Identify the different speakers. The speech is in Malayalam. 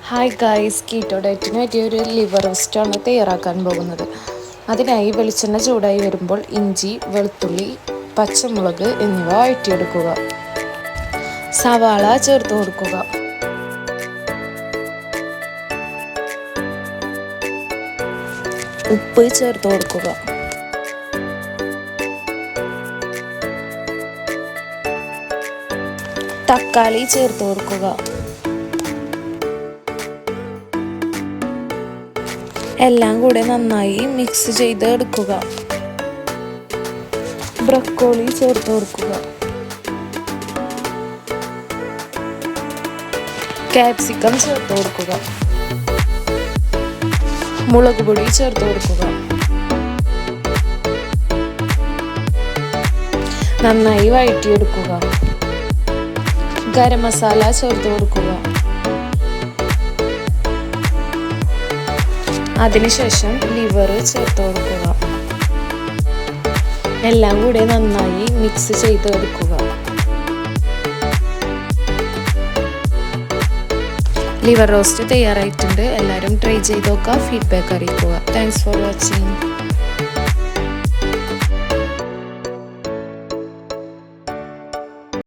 Speaker 1: ഹായ് ഗായ്സ്, കീറ്റോ ഡയറ്റിന് പറ്റിയ ഒരു ലിവർ റോസ്റ്റാണ് തയ്യാറാക്കാൻ പോകുന്നത്. അതിനായി വെളിച്ചെണ്ണ ചൂടായി വരുമ്പോൾ ഇഞ്ചി, വെളുത്തുള്ളി, പച്ചമുളക് എന്നിവ വഴറ്റിയെടുക്കുക. സവാള ചേർത്ത് കൊടുക്കുക. ഉപ്പ് ചേർത്ത് കൊടുക്കുക. തക്കാളി ചേർത്ത് കൊടുക്കുക. എല്ലാം കൂടെ നന്നായി മിക്സ് ചെയ്ത് എടുക്കുക. ബ്രക്കോളി ചേർത്ത് കൊടുക്കുക. ക്യാപ്സിക്കം ചേർത്ത് കൊടുക്കുക. മുളക് പൊടി ചേർത്ത് കൊടുക്കുക. നന്നായി വഴറ്റിയെടുക്കുക. ഗരം മസാല ചേർത്ത് കൊടുക്കുക. അതിനുശേഷം ലിവർ ചേർത്ത് കൊടുക്കുക. എല്ലാം കൂടെ നന്നായി മിക്സ് ചെയ്ത് എടുക്കുക. ലിവർ റോസ്റ്റ് തയ്യാറായിട്ടുണ്ട്. എല്ലാവരും ട്രൈ ചെയ്ത് നോക്കുക. ഫീഡ്ബാക്ക് അറിയിക്കുക. Thanks for watching.